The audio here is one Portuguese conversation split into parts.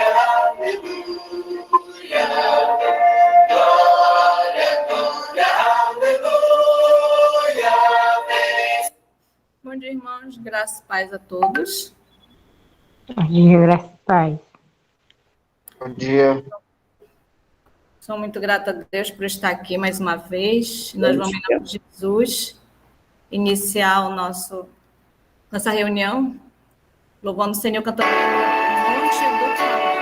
aleluia. Glória, glória, aleluia. Bom dia, irmãos. Graças e paz a todos. Bom dia, graças e paz. Bom dia. Sou muito grata a Deus por estar aqui mais uma vez. Nós vamos, em nome de Jesus, iniciar nossa reunião, louvando o Senhor, cantando o Monte do Calvário.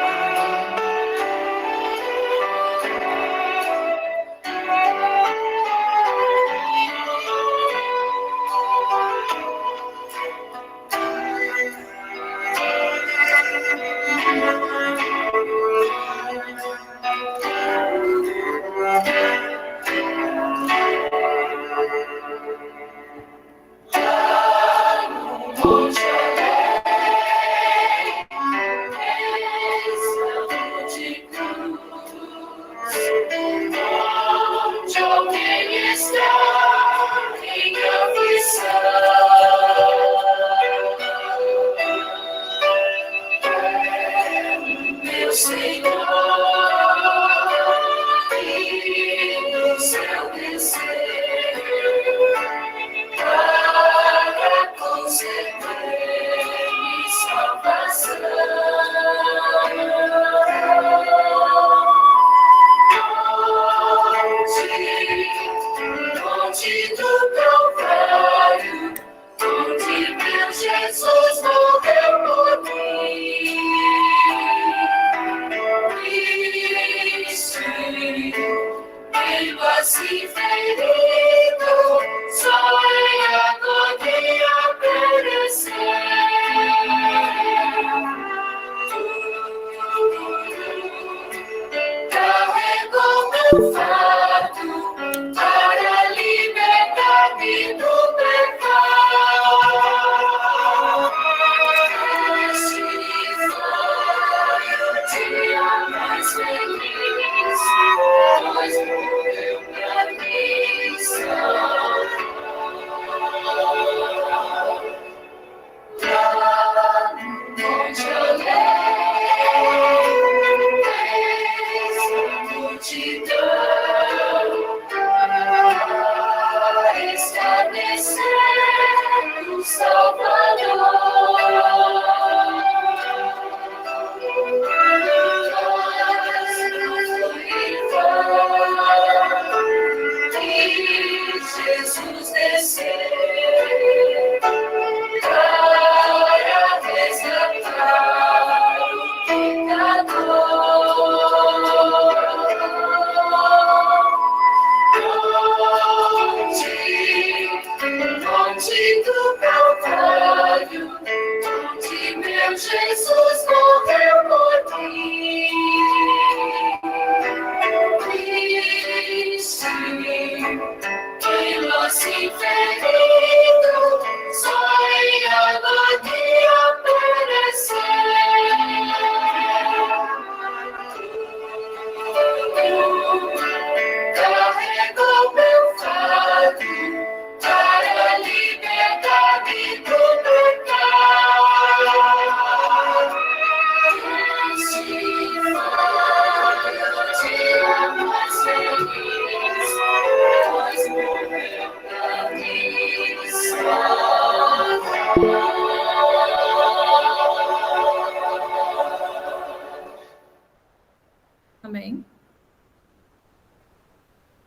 Amém.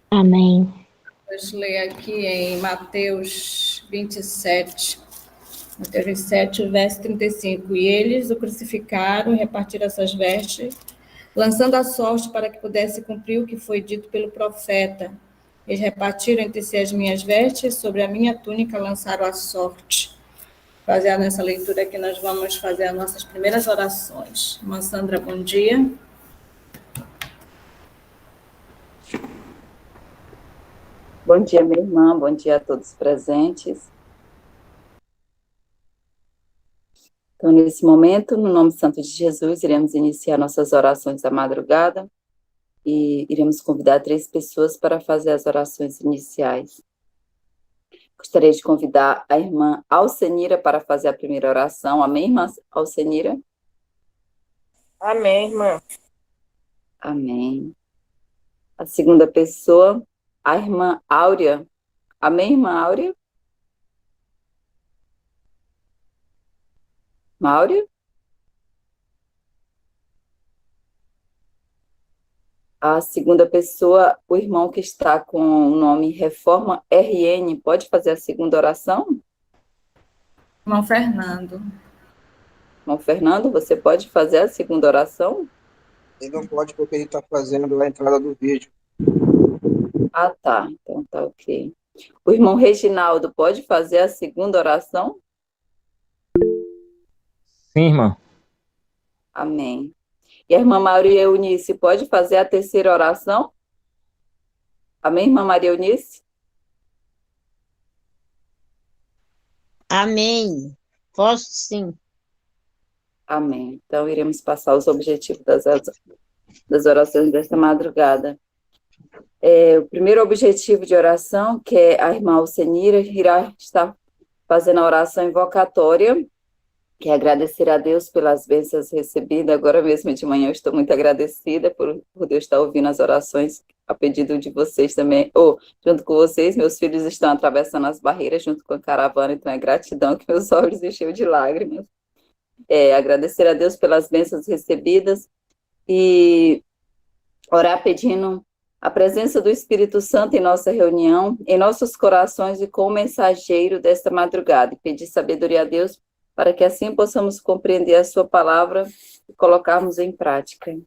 Amém. Vamos ler aqui em Mateus 27, verso 35. E eles o crucificaram e repartiram as suas vestes, lançando a sorte para que pudesse cumprir o que foi dito pelo profeta. Eles repartiram entre si as minhas vestes, sobre a minha túnica lançaram a sorte. Baseado nessa leitura aqui, nós vamos fazer as nossas primeiras orações. Irmã Sandra, bom dia. Bom dia, minha irmã, bom dia a todos presentes. Então, nesse momento, no nome santo de Jesus, iremos iniciar nossas orações da madrugada e iremos convidar 3 pessoas para fazer as orações iniciais. Gostaria de convidar a irmã Alcenira para fazer a primeira oração. Amém, irmã Alcenira? Amém, irmã. Amém. A segunda pessoa, a irmã Áurea. Amém, irmã Áurea? Irmã Áurea? A segunda pessoa, o irmão que está com o nome Reforma RN, pode fazer a segunda oração? Irmão Fernando. Irmão Fernando, você pode fazer a segunda oração? Ele não pode porque ele está fazendo a entrada do vídeo. Ah, tá. Então tá ok. O irmão Reginaldo pode fazer a segunda oração? Sim, irmã. Amém. E a irmã Maria Eunice pode fazer a terceira oração? Amém, irmã Maria Eunice? Amém. Posso sim. Amém. Então, iremos passar os objetivos das orações desta madrugada. O primeiro objetivo de oração, que é a irmã Alcenira, irá estar fazendo a oração invocatória, que é agradecer a Deus pelas bênçãos recebidas. Agora mesmo de manhã eu estou muito agradecida por Deus estar ouvindo as orações a pedido de vocês também, junto com vocês. Meus filhos estão atravessando as barreiras junto com a caravana, então é gratidão que meus olhos encheu de lágrimas. Agradecer a Deus pelas bênçãos recebidas e orar pedindo a presença do Espírito Santo em nossa reunião, em nossos corações e com o mensageiro desta madrugada, e pedir sabedoria a Deus para que assim possamos compreender a sua palavra e colocarmos em prática.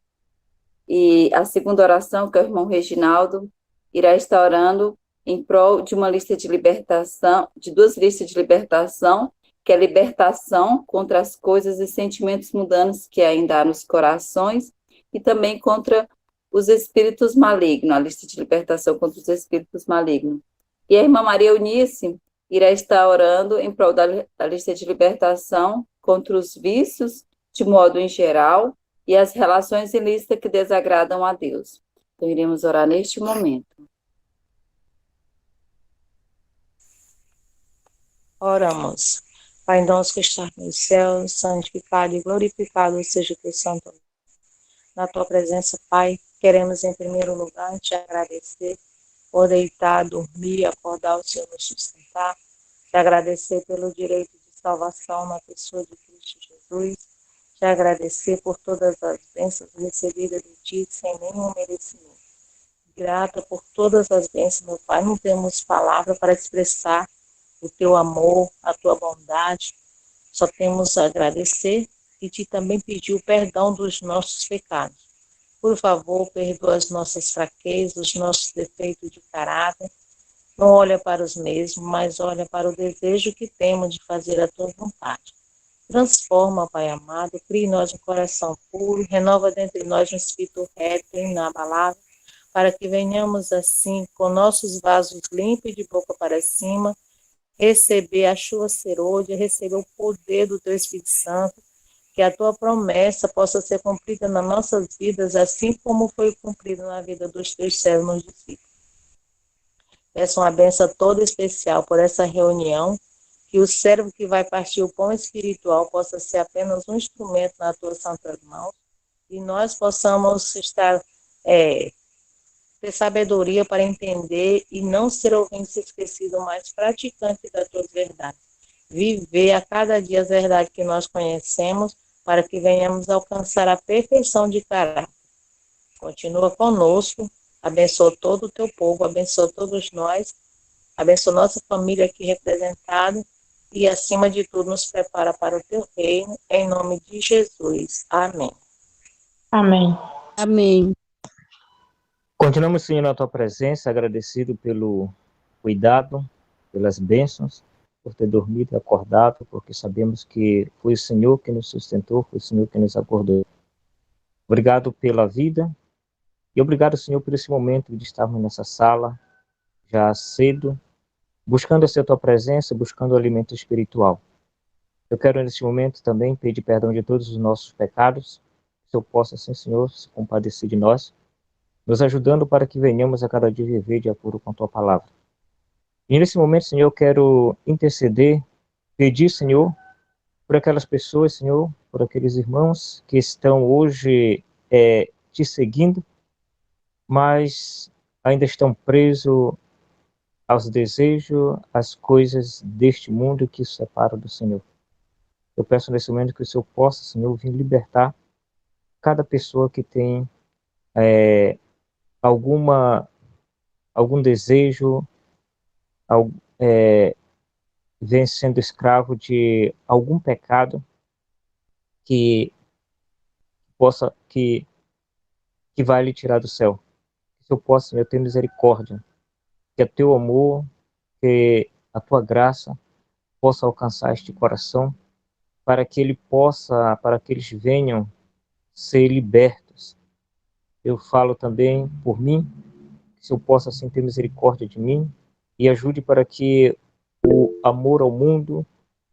E a segunda oração, que é o irmão Reginaldo, irá estar orando em prol de uma lista de libertação, de duas listas de libertação, que é a libertação contra as coisas e sentimentos mundanos que ainda há nos corações, e também contra os espíritos malignos, a lista de libertação contra os espíritos malignos. E a irmã Maria Eunice irá estar orando em prol da lista de libertação contra os vícios, de modo em geral, e as relações ilícitas que desagradam a Deus. Então, iremos orar neste momento. Oramos. Pai nosso que está nos céus, santificado e glorificado seja o teu santo nome. Na tua presença, Pai, queremos em primeiro lugar te agradecer por deitar, dormir, acordar, o Senhor nos sustentar, te agradecer pelo direito de salvação na pessoa de Cristo Jesus, te agradecer por todas as bênçãos recebidas de ti sem nenhum merecimento. Grata por todas as bênçãos, meu Pai, não temos palavra para expressar o teu amor, a tua bondade, só temos a agradecer e te também pedir o perdão dos nossos pecados. Por favor, perdoa as nossas fraquezas, os nossos defeitos de caráter. Não olha para os mesmos, mas olha para o desejo que temos de fazer a tua vontade. Transforma, Pai amado, cria em nós um coração puro, renova dentro de nós um espírito reto e inabalável, para que venhamos assim, com nossos vasos limpos e de boca para cima, receber a chuva serôdia, receber o poder do teu Espírito Santo, que a tua promessa possa ser cumprida nas nossas vidas, assim como foi cumprida na vida dos teus servos discípulos. Peço uma benção toda especial por essa reunião, que o servo que vai partir o pão espiritual possa ser apenas um instrumento nas tuas santas mãos, e nós possamos ter sabedoria para entender e não ser ouvintes esquecidos, mas praticantes das tuas verdades. Viver a cada dia as verdades que nós conhecemos, para que venhamos alcançar a perfeição de caráter. Continua conosco, abençoa todo o teu povo, abençoa todos nós, abençoa nossa família aqui representada, e acima de tudo nos prepara para o teu reino, em nome de Jesus. Amém. Amém. Amém. Continuamos, Senhor, na tua presença, agradecido pelo cuidado, pelas bênçãos, por ter dormido e acordado, porque sabemos que foi o Senhor que nos sustentou, foi o Senhor que nos acordou. Obrigado pela vida e obrigado, Senhor, por esse momento de estarmos nessa sala, já cedo, buscando a tua presença, buscando o alimento espiritual. Eu quero, nesse momento, também pedir perdão de todos os nossos pecados, que eu possa, assim, Senhor, se compadecer de nós, nos ajudando para que venhamos a cada dia viver de acordo com a tua palavra. E nesse momento, Senhor, eu quero interceder, pedir, Senhor, por aquelas pessoas, Senhor, por aqueles irmãos que estão hoje te seguindo, mas ainda estão presos aos desejos, às coisas deste mundo que os separam do Senhor. Eu peço nesse momento que o Senhor possa, Senhor, vir libertar cada pessoa que tem algum desejo, vem sendo escravo de algum pecado que vai lhe tirar do céu. Que eu possa, Senhor, ter misericórdia, que o teu amor, que a tua graça possa alcançar este coração, para que eles venham ser libertos. Eu falo também por mim, que eu possa assim ter misericórdia de mim e ajude para que o amor ao mundo,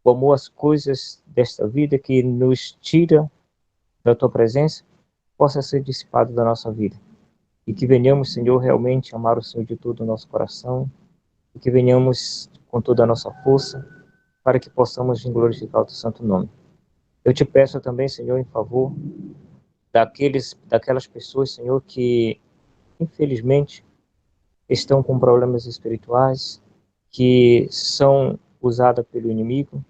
o amor às coisas desta vida que nos tira da tua presença, possa ser dissipado da nossa vida. E que venhamos, Senhor, realmente amar o Senhor de todo o nosso coração, e que venhamos com toda a nossa força, para que possamos glorificar o teu santo nome. Eu te peço também, Senhor, em favor daquelas pessoas, Senhor, que infelizmente estão com problemas espirituais, que são usadas pelo inimigo,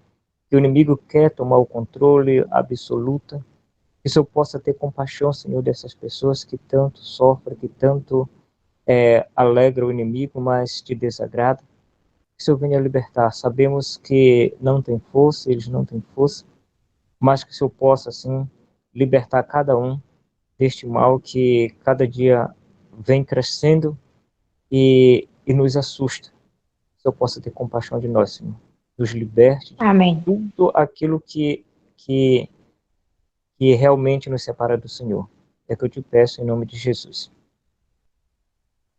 que o inimigo quer tomar o controle absoluto, que o Senhor possa ter compaixão, Senhor, dessas pessoas que tanto sofrem, que tanto alegra o inimigo, mas te desagrada. Que o Senhor venha libertar. Sabemos que não tem força, eles não têm força, mas que o Senhor possa, assim, libertar cada um deste mal que cada dia vem crescendo e nos assusta. Que o Senhor possa ter compaixão de nós, Senhor. Nos liberte de Amém. tudo aquilo que realmente nos separa do Senhor. É que eu te peço em nome de Jesus.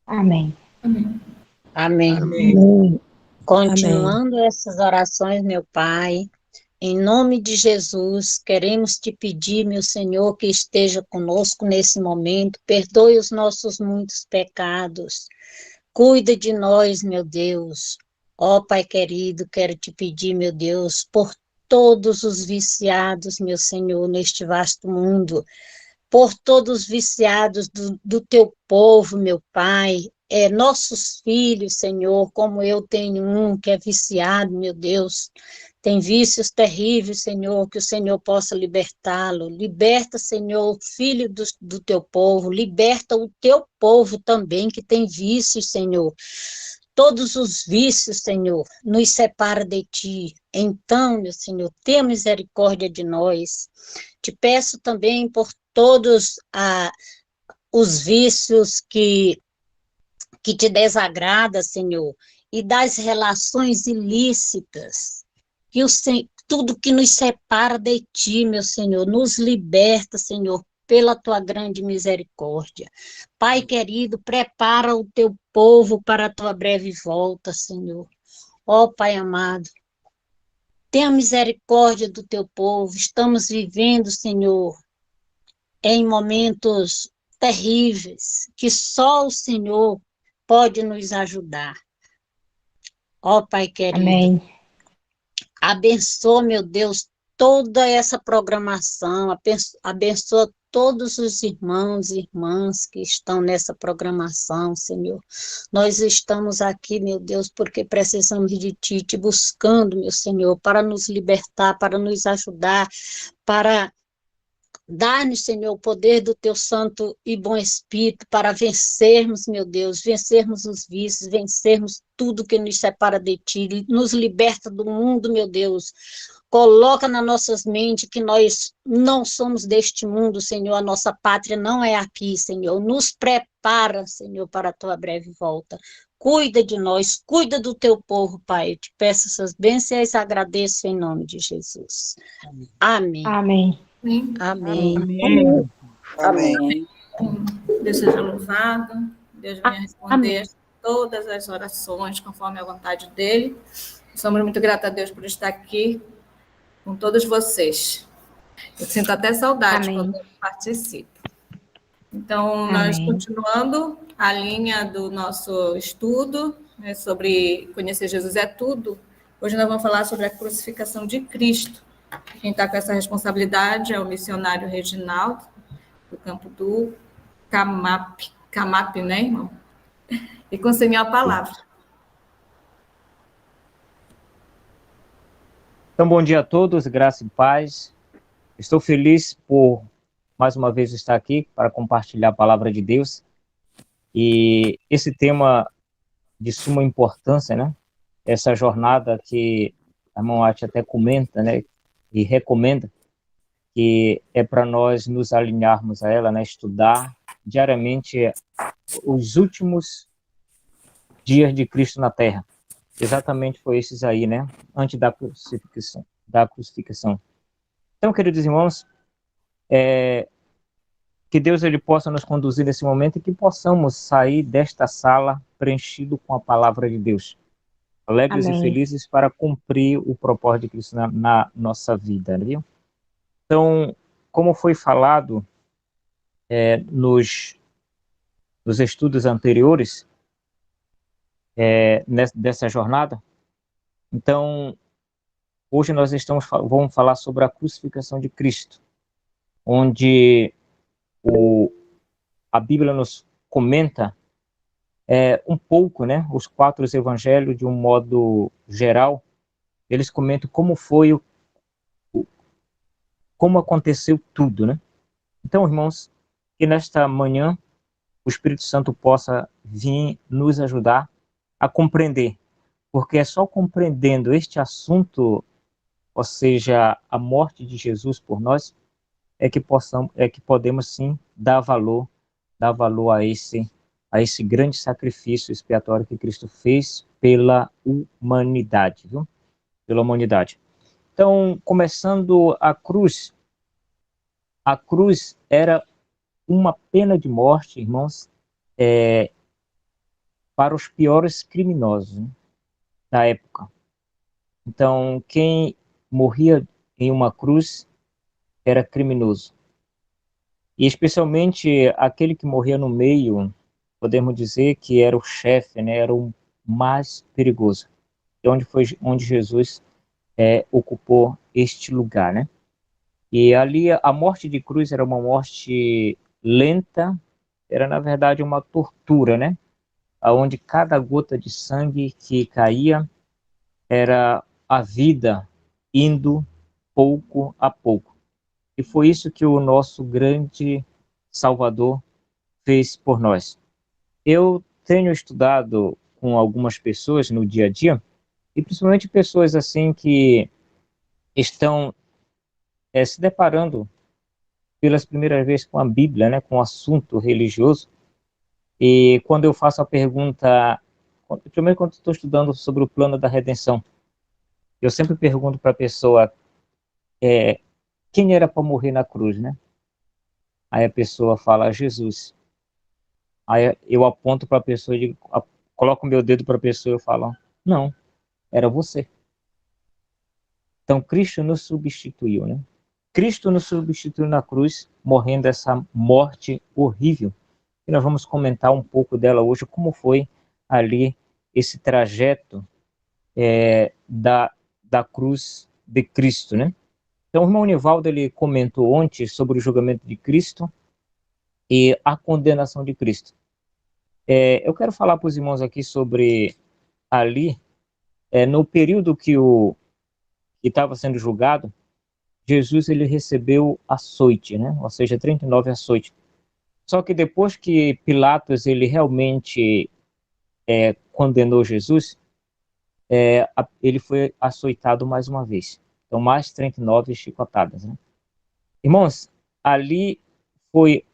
Amém. Amém. Amém. Amém. Continuando essas orações, meu Pai, em nome de Jesus, queremos te pedir, meu Senhor, que esteja conosco nesse momento, perdoe os nossos muitos pecados, cuida de nós, meu Deus. Ó Pai querido, quero te pedir, meu Deus, por todos os viciados, meu Senhor, neste vasto mundo, por todos os viciados do teu povo, meu Pai, nossos filhos, Senhor, como eu tenho um que é viciado, meu Deus, tem vícios terríveis, Senhor, que o Senhor possa libertá-lo. Liberta, Senhor, filho do teu povo, liberta o teu povo também que tem vícios, Senhor. Todos os vícios, Senhor, nos separa de ti. Então, meu Senhor, tenha misericórdia de nós. Te peço também por todos os vícios que te desagrada, Senhor, e das relações ilícitas, tudo que nos separa de ti, meu Senhor, nos liberta, Senhor, pela tua grande misericórdia. Pai querido, prepara o teu povo para a tua breve volta, Senhor. Ó Pai amado, tenha misericórdia do teu povo. Estamos vivendo, Senhor, em momentos terríveis, que só o Senhor pode nos ajudar. Ó Pai querido, Amém. abençoa, meu Deus, toda essa programação, abençoa todos os irmãos e irmãs que estão nessa programação, Senhor. Nós estamos aqui, meu Deus, porque precisamos de Ti, te buscando, meu Senhor, para nos libertar, para nos ajudar, para dar-nos, Senhor, o poder do Teu Santo e Bom Espírito para vencermos, meu Deus, vencermos os vícios, vencermos tudo que nos separa de Ti, nos liberta do mundo, meu Deus. Coloca nas nossas mentes que nós não somos deste mundo, Senhor, a nossa pátria não é aqui, Senhor. Nos prepara, Senhor, para a Tua breve volta. Cuida de nós, cuida do Teu povo, Pai. Eu te peço essas bênçãos e agradeço em nome de Jesus. Amém. Amém. Amém. Amém. Amém. Deus seja louvado, Deus venha responder todas as orações conforme a vontade dele. Somos muito gratos a Deus por estar aqui com todos vocês. Eu sinto até saudade Amém. quando eu participo. Então, nós Amém. continuando a linha do nosso estudo, sobre conhecer Jesus é tudo. Hoje nós vamos falar sobre a crucificação de Cristo. Quem está com essa responsabilidade é o missionário Reginaldo, do campo do Camap, né, irmão? E com o Senhor a palavra. Então, bom dia a todos, graça e paz. Estou feliz por, mais uma vez, estar aqui para compartilhar a palavra de Deus. E esse tema de suma importância, né? Essa jornada que a irmã Ati até comenta, né? E recomenda, que é para nós nos alinharmos a ela, né? Estudar diariamente os últimos dias de Cristo na Terra. Exatamente foi esses aí, né? Antes da crucificação. Então, queridos irmãos, que Deus ele possa nos conduzir nesse momento e que possamos sair desta sala preenchido com a palavra de Deus, alegres Amém. e felizes para cumprir o propósito de Cristo na nossa vida, viu? Então, como foi falado nos estudos anteriores dessa jornada, então, hoje nós vamos falar sobre a crucificação de Cristo, onde a Bíblia nos comenta um pouco, né? Os 4 evangelhos, de um modo geral, eles comentam como foi, como aconteceu tudo, né? Então, irmãos, que nesta manhã o Espírito Santo possa vir nos ajudar a compreender, porque é só compreendendo este assunto, ou seja, a morte de Jesus por nós, é que podemos sim dar valor a esse grande sacrifício expiatório que Cristo fez pela humanidade, viu? Pela humanidade. Então, começando a cruz era uma pena de morte, irmãos, para os piores criminosos, né, da época. Então, quem morria em uma cruz era criminoso. E especialmente aquele que morria no meio, podemos dizer que era o chefe, né, era o mais perigoso. Onde Jesus ocupou este lugar, né? E ali a morte de cruz era uma morte lenta, era na verdade uma tortura, né? Onde cada gota de sangue que caía era a vida indo pouco a pouco. E foi isso que o nosso grande Salvador fez por nós. Eu tenho estudado com algumas pessoas no dia a dia, e principalmente pessoas assim que estão se deparando pelas primeiras vezes com a Bíblia, né, com o assunto religioso. E quando eu faço a pergunta, primeiro quando estou estudando sobre o plano da redenção, eu sempre pergunto para a pessoa quem era para morrer na cruz, né? Aí a pessoa fala Jesus. Aí eu aponto para a pessoa e coloco o meu dedo para a pessoa e eu falo, não, era você. Então Cristo nos substituiu, né? Cristo nos substituiu na cruz, morrendo essa morte horrível. E nós vamos comentar um pouco dela hoje, como foi ali esse trajeto da cruz de Cristo, né? Então o irmão Nivaldo, ele comentou ontem sobre o julgamento de Cristo e a condenação de Cristo. Eu quero falar para os irmãos aqui sobre ali, no período que estava sendo julgado, Jesus ele recebeu açoite, né? Ou seja, 39 açoites. Só que depois que Pilatos ele realmente condenou Jesus, ele foi açoitado mais uma vez. Então, mais 39 chicotadas, né? Irmãos, ali foi...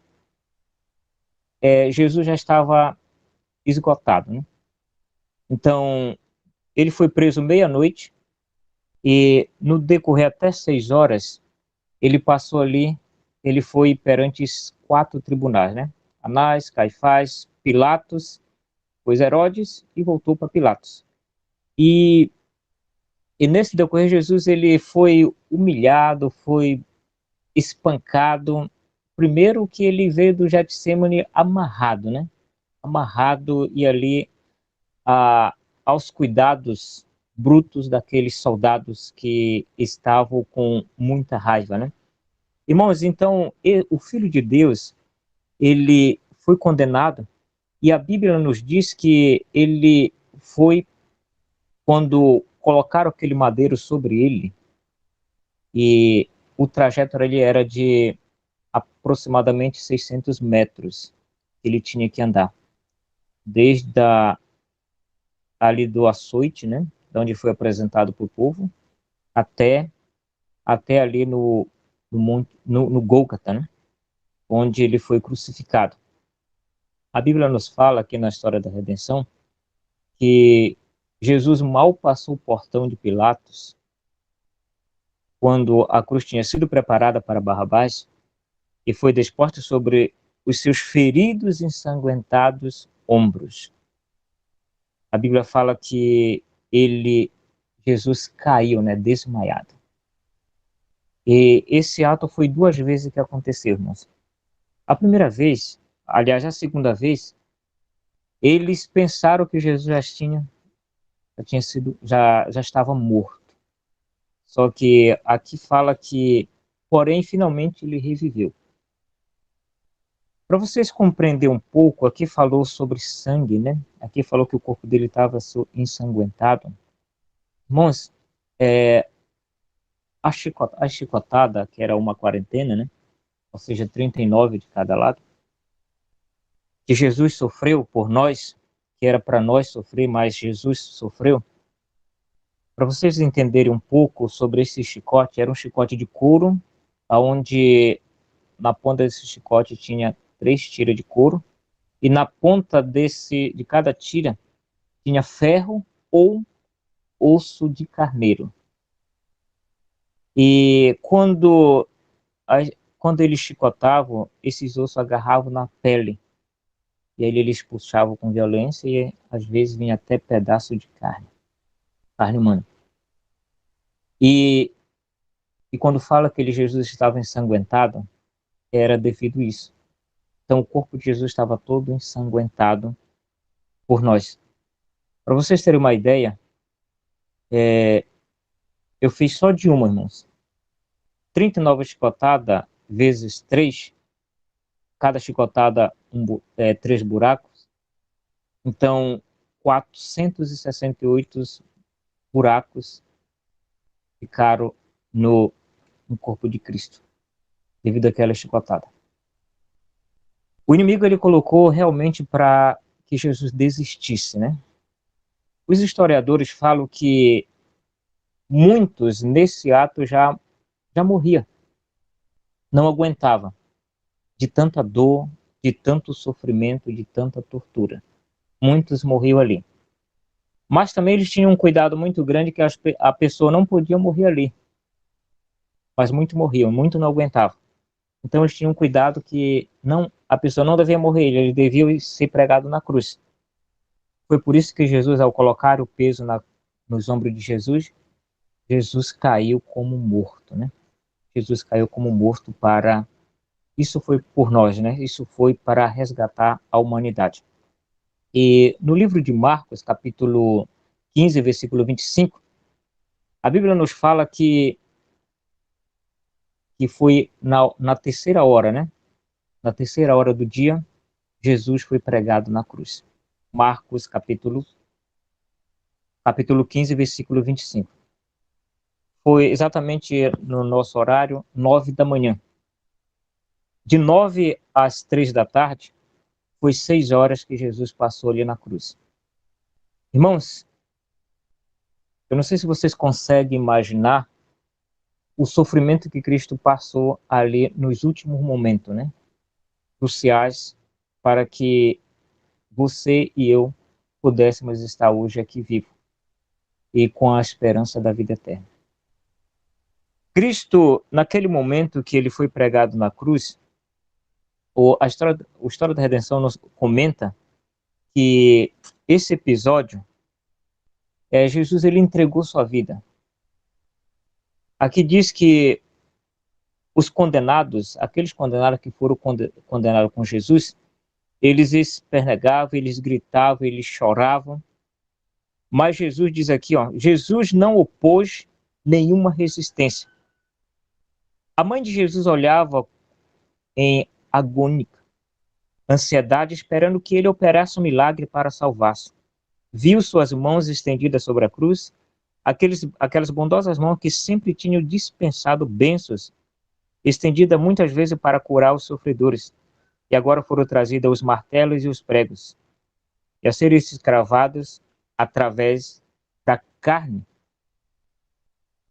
Jesus já estava esgotado, né? Então, ele foi preso meia-noite e no decorrer até 6 horas, ele passou ali, ele foi perante 4 tribunais, né? Anás, Caifás, Pilatos, depois Herodes e voltou para Pilatos. E nesse decorrer, Jesus ele foi humilhado, foi espancado. Primeiro que ele veio do Getsemane amarrado, né? Amarrado e ali aos cuidados brutos daqueles soldados que estavam com muita raiva, né? Irmãos, então, o Filho de Deus, ele foi condenado, e a Bíblia nos diz que ele foi, quando colocaram aquele madeiro sobre ele, e o trajeto ali era de aproximadamente 600 metros que ele tinha que andar, desde ali do açoite, né, de onde foi apresentado para o povo, até ali no monte, no Gólgota, né, onde ele foi crucificado. A Bíblia nos fala aqui na história da redenção que Jesus mal passou o portão de Pilatos, quando a cruz tinha sido preparada para Barrabás, e foi disposta sobre os seus feridos e ensanguentados ombros. A Bíblia fala que Jesus caiu, né, desmaiado. E esse ato foi 2 vezes que aconteceu, irmãos. A primeira vez, aliás, a segunda vez, eles pensaram que Jesus já estava morto. Só que aqui fala que, porém, finalmente ele reviveu. Para vocês compreenderem um pouco, aqui falou sobre sangue, né? Aqui falou que o corpo dele estava ensanguentado. Irmãos, a chicotada, que era uma quarentena, né? Ou seja, 39 de cada lado, que Jesus sofreu por nós, que era para nós sofrer, mas Jesus sofreu. Para vocês entenderem um pouco sobre esse chicote, era um chicote de couro, onde na ponta desse chicote tinha 3 tiras de couro, e na ponta de cada tira tinha ferro ou osso de carneiro. E quando eles chicotavam, esses ossos agarravam na pele, e aí eles puxavam com violência, e às vezes vinha até pedaço de carne humana. E quando fala que Jesus estava ensanguentado, era devido a isso. Então o corpo de Jesus estava todo ensanguentado por nós. Para vocês terem uma ideia, eu fiz só de uma, irmãos. 39 chicotadas vezes 3, cada chicotada 3 buracos. Então, 468 buracos ficaram no corpo de Cristo, devido àquela chicotada. O inimigo ele colocou realmente para que Jesus desistisse, né? Os historiadores falam que muitos nesse ato já morria, não aguentava de tanta dor, de tanto sofrimento, de tanta tortura. Muitos morriam ali. Mas também eles tinham um cuidado muito grande que a pessoa não podia morrer ali. Mas muitos morriam, muitos não aguentavam. Então eles tinham cuidado que a pessoa não devia morrer, ele devia ser pregado na cruz. Foi por isso que Jesus, ao colocar o peso nos ombros de Jesus, Jesus caiu como morto, né? Jesus caiu como morto isso foi por nós, né? Isso foi para resgatar a humanidade. E no livro de Marcos, capítulo 15, versículo 25, a Bíblia nos fala que foi na terceira hora, né? Na terceira hora do dia, Jesus foi pregado na cruz. Marcos, capítulo 15, versículo 25. Foi exatamente no nosso horário, 9 da manhã. De 9 às 3 da tarde, foi 6 horas que Jesus passou ali na cruz. Irmãos, eu não sei se vocês conseguem imaginar o sofrimento que Cristo passou ali nos últimos momentos, né? Cruciais para que você e eu pudéssemos estar hoje aqui vivos e com a esperança da vida eterna. Cristo, naquele momento que ele foi pregado na cruz, a história da redenção nos comenta que esse episódio, Jesus ele entregou sua vida. Aqui diz que os condenados, aqueles condenados que foram condenados com Jesus, eles espernegavam, eles gritavam, eles choravam, Mas Jesus diz aqui, Jesus não opôs nenhuma resistência. A mãe de Jesus olhava em agônica ansiedade, esperando que ele operasse um milagre para salvar-se. Viu suas mãos estendidas sobre a cruz, aquelas bondosas mãos que sempre tinham dispensado bênçãos, estendidas muitas vezes para curar os sofredores, e agora foram trazidos os martelos e os pregos, e a serem cravados através da carne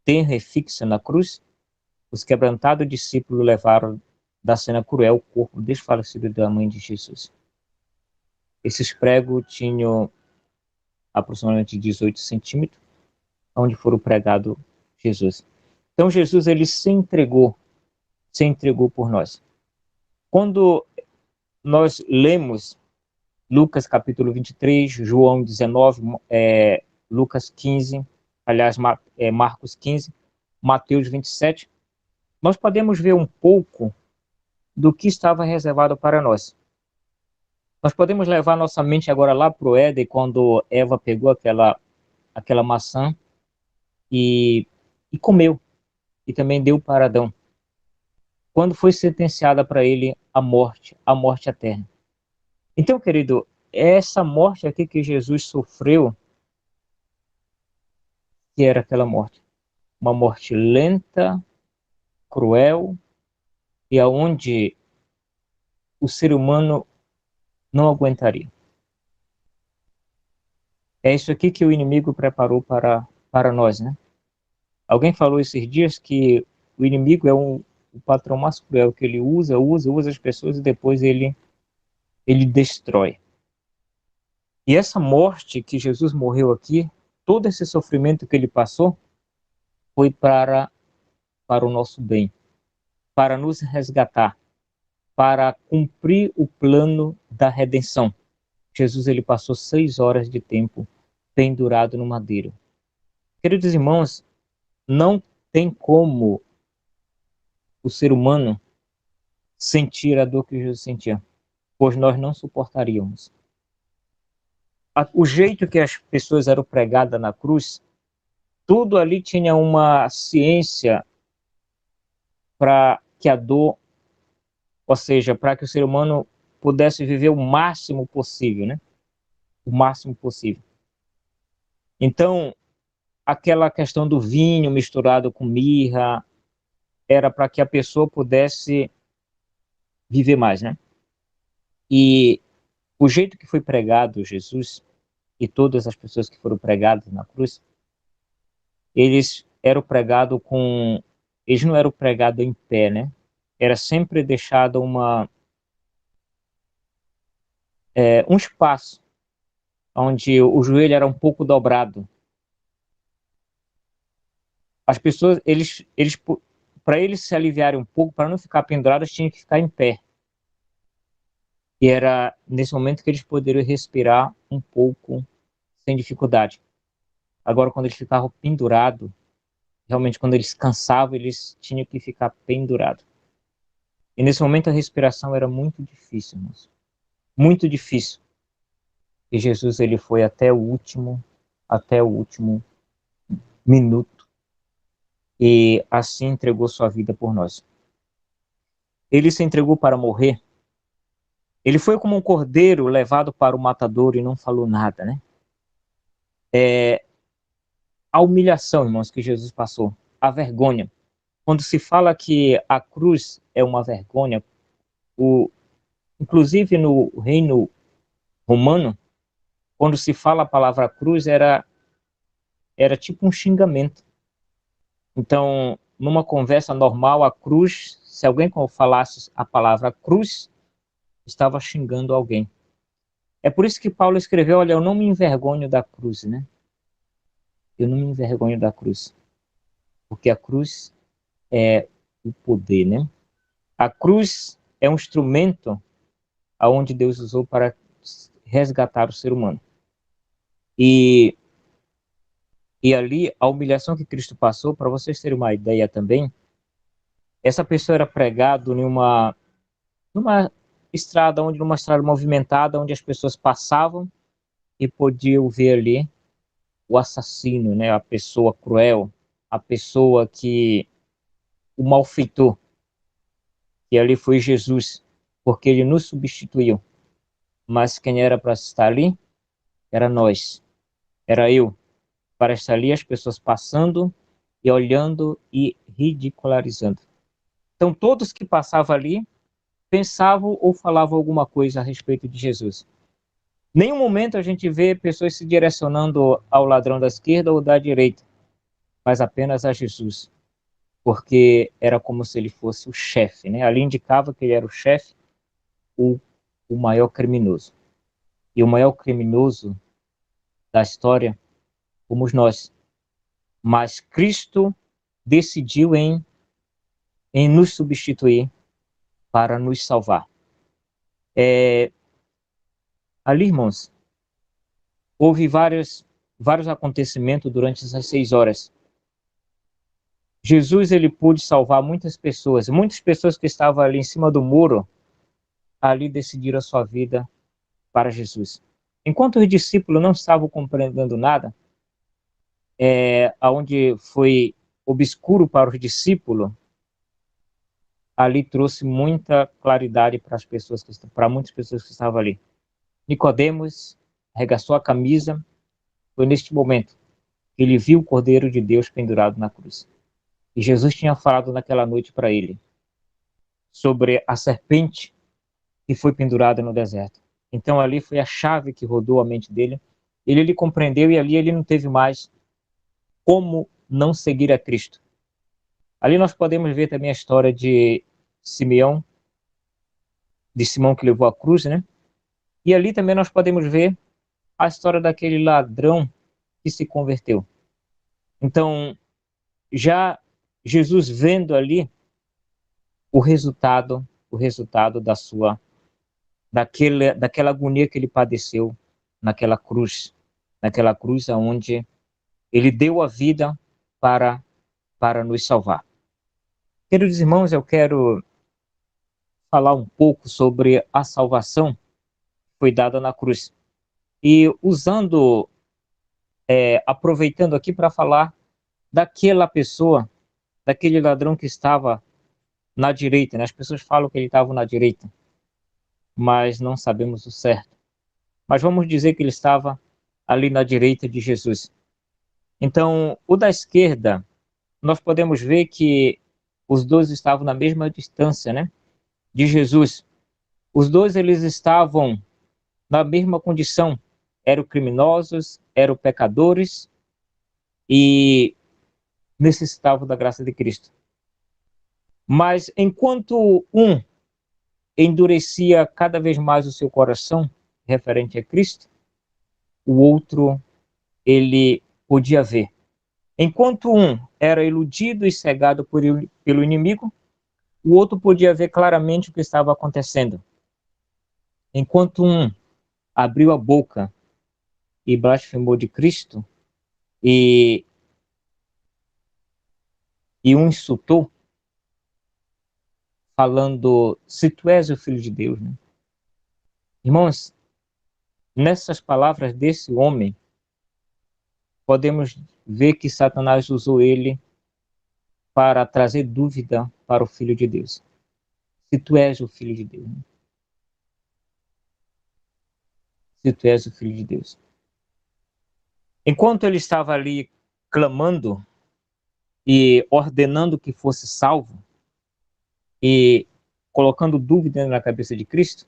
tenra e fixa na cruz. Os quebrantados discípulos levaram da cena cruel o corpo desfalecido da mãe de Jesus. Esses pregos tinham aproximadamente 18 centímetros, onde foram pregado Jesus. Então Jesus, ele se entregou por nós. Quando nós lemos Lucas capítulo 23, João 19, Lucas 15, aliás, Marcos 15, Mateus 27, nós podemos ver um pouco do que estava reservado para nós. Nós podemos levar nossa mente agora lá para o Éden, quando Eva pegou aquela maçã e comeu, e também deu para Adão. Quando foi sentenciada para ele a morte eterna. Então, querido, essa morte aqui que Jesus sofreu, que era aquela morte, uma morte lenta, cruel, e aonde o ser humano não aguentaria. É isso aqui que o inimigo preparou para nós, né? Alguém falou esses dias que o inimigo é o patrão mais cruel, que ele usa as pessoas e depois ele destrói. E essa morte que Jesus morreu aqui, todo esse sofrimento que ele passou, foi para o nosso bem, para nos resgatar, para cumprir o plano da redenção. Jesus, ele passou 6 horas de tempo pendurado no madeiro. Queridos irmãos, não tem como o ser humano sentir a dor que Jesus sentia, pois nós não suportaríamos. O jeito que as pessoas eram pregadas na cruz, tudo ali tinha uma ciência para que a dor, ou seja, para que o ser humano pudesse viver o máximo possível, né? O máximo possível. Então, aquela questão do vinho misturado com mirra era para que a pessoa pudesse viver mais, né? E o jeito que foi pregado Jesus e todas as pessoas que foram pregadas na cruz, eles não eram pregados em pé, né? Era sempre deixado um espaço onde o joelho era um pouco dobrado. As pessoas, para eles se aliviarem um pouco, para não ficar pendurados, tinham que ficar em pé. E era nesse momento que eles poderiam respirar um pouco sem dificuldade. Agora, quando eles ficavam pendurados, realmente quando eles cansavam, eles tinham que ficar pendurados. E nesse momento a respiração era muito difícil, irmãos. Muito difícil. E Jesus, ele foi até o último minuto. E assim entregou sua vida por nós. Ele se entregou para morrer. Ele foi como um cordeiro levado para o matadouro e não falou nada, né? A humilhação, irmãos, que Jesus passou, a vergonha. Quando se fala que a cruz é uma vergonha, inclusive no reino romano, quando se fala a palavra cruz, era tipo um xingamento. Então, numa conversa normal, a cruz, se alguém falasse a palavra cruz, estava xingando alguém. É por isso que Paulo escreveu, olha, eu não me envergonho da cruz, né? Eu não me envergonho da cruz. Porque a cruz é o poder, né? A cruz é um instrumento aonde Deus usou para resgatar o ser humano. E ali, a humilhação que Cristo passou, para vocês terem uma ideia também, essa pessoa era pregado numa estrada, numa estrada movimentada, onde as pessoas passavam e podiam ver ali o assassino, né, a pessoa cruel, a pessoa que o malfeitor, que ali foi Jesus, porque ele nos substituiu. Mas quem era para estar ali era nós, era eu, para estar ali as pessoas passando e olhando e ridicularizando. Então todos que passavam ali pensavam ou falavam alguma coisa a respeito de Jesus. Nenhum momento a gente vê pessoas se direcionando ao ladrão da esquerda ou da direita, mas apenas a Jesus, porque era como se ele fosse o chefe, né? Ali indicava que ele era o chefe, o maior criminoso. E o maior criminoso da história fomos nós. Mas Cristo decidiu em nos substituir para nos salvar. Ali, irmãos, houve vários acontecimentos durante essas 6 horas. Jesus, ele pôde salvar muitas pessoas que estavam ali em cima do muro, ali decidiram a sua vida para Jesus. Enquanto os discípulos não estavam compreendendo nada, aonde foi obscuro para os discípulos, ali trouxe muita claridade para muitas pessoas que estavam ali. Nicodemos arregaçou a camisa. Foi neste momento que ele viu o Cordeiro de Deus pendurado na cruz. E Jesus tinha falado naquela noite para ele sobre a serpente que foi pendurada no deserto. Então ali foi a chave que rodou a mente dele. Ele compreendeu e ali ele não teve mais como não seguir a Cristo. Ali nós podemos ver também a história de Simão que levou a cruz, né? E ali também nós podemos ver a história daquele ladrão que se converteu. Então, já Jesus vendo ali o resultado daquela agonia que ele padeceu naquela cruz onde ele deu a vida para nos salvar. Queridos irmãos, eu quero falar um pouco sobre a salvação que foi dada na cruz. E aproveitando aqui para falar daquela pessoa, daquele ladrão que estava na direita, né? As pessoas falam que ele estava na direita, mas não sabemos o certo. Mas vamos dizer que ele estava ali na direita de Jesus. Então, o da esquerda, nós podemos ver que os dois estavam na mesma distância, né, de Jesus. Os dois, eles estavam na mesma condição. Eram criminosos, eram pecadores e necessitavam da graça de Cristo. Mas enquanto um endurecia cada vez mais o seu coração referente a Cristo, o outro, ele podia ver. Enquanto um era iludido e cegado pelo inimigo, o outro podia ver claramente o que estava acontecendo. Enquanto um abriu a boca e blasfemou de Cristo, e um insultou, falando, se tu és o Filho de Deus, né? Irmãos, nessas palavras desse homem, podemos ver que Satanás usou ele para trazer dúvida para o Filho de Deus. Se tu és o Filho de Deus. Né? Se tu és o Filho de Deus. Enquanto ele estava ali clamando e ordenando que fosse salvo e colocando dúvida na cabeça de Cristo,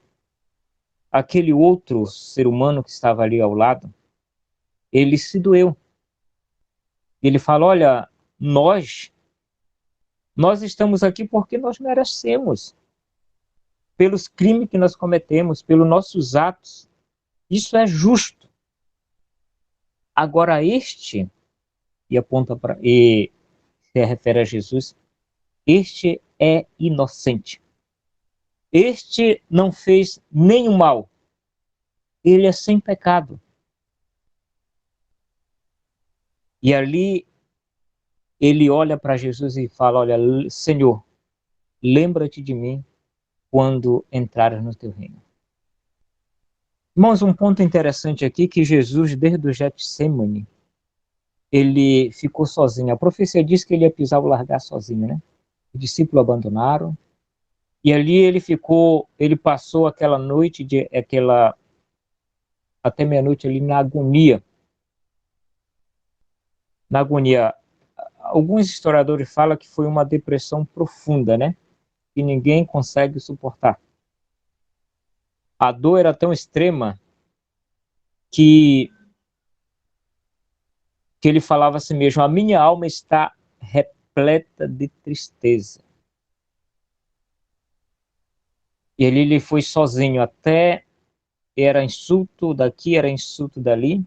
aquele outro ser humano que estava ali ao lado, ele se doeu. Ele fala, olha, nós estamos aqui porque nós merecemos, pelos crimes que nós cometemos, pelos nossos atos. Isso é justo. Agora este, e aponta e se refere a Jesus, este é inocente. Este não fez nenhum mal. Ele é sem pecado. E ali ele olha para Jesus e fala, olha, Senhor, lembra-te de mim quando entrares no teu reino. Irmãos, um ponto interessante aqui que Jesus, desde o Getsemane, ele ficou sozinho. A profecia diz que ele ia pisar o largar sozinho, né? Os discípulos abandonaram. E ali ele passou aquela noite, até meia-noite ali na agonia. Na agonia. Alguns historiadores falam que foi uma depressão profunda, né? Que ninguém consegue suportar. A dor era tão extrema que ele falava assim mesmo: a minha alma está repleta de tristeza. E ele foi sozinho, até era insulto daqui, era insulto dali,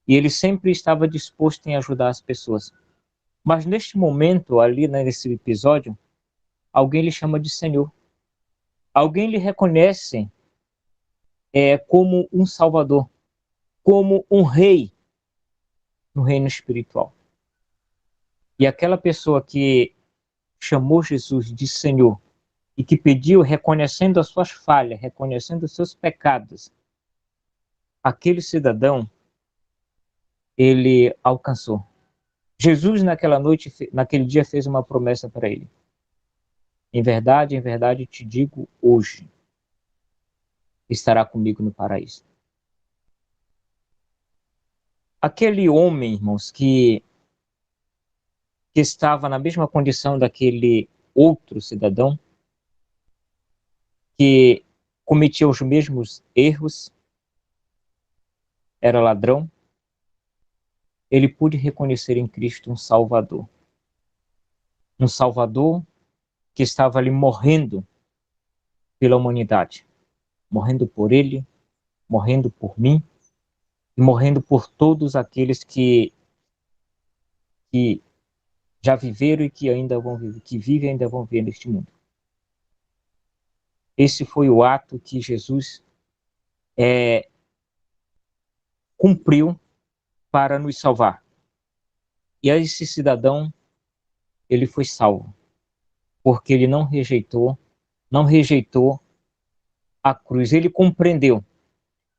e ele sempre estava disposto em ajudar as pessoas. Mas neste momento, ali, né, nesse episódio, alguém lhe chama de Senhor. Alguém lhe reconhece como um Salvador, como um rei no reino espiritual. E aquela pessoa que chamou Jesus de Senhor e que pediu, reconhecendo as suas falhas, reconhecendo os seus pecados, aquele cidadão, ele alcançou. Jesus, naquele dia, fez uma promessa para ele. Em verdade, te digo hoje, estará comigo no paraíso. Aquele homem, irmãos, que estava na mesma condição daquele outro cidadão, que cometia os mesmos erros, era ladrão, ele pôde reconhecer em Cristo um Salvador. Um Salvador que estava ali morrendo pela humanidade, morrendo por ele, morrendo por mim, e morrendo por todos aqueles que já viveram e que ainda vão viver, que vivem e ainda vão viver neste mundo. Esse foi o ato que Jesus cumpriu para nos salvar. E a esse cidadão, ele foi salvo, porque ele não rejeitou a cruz, ele compreendeu.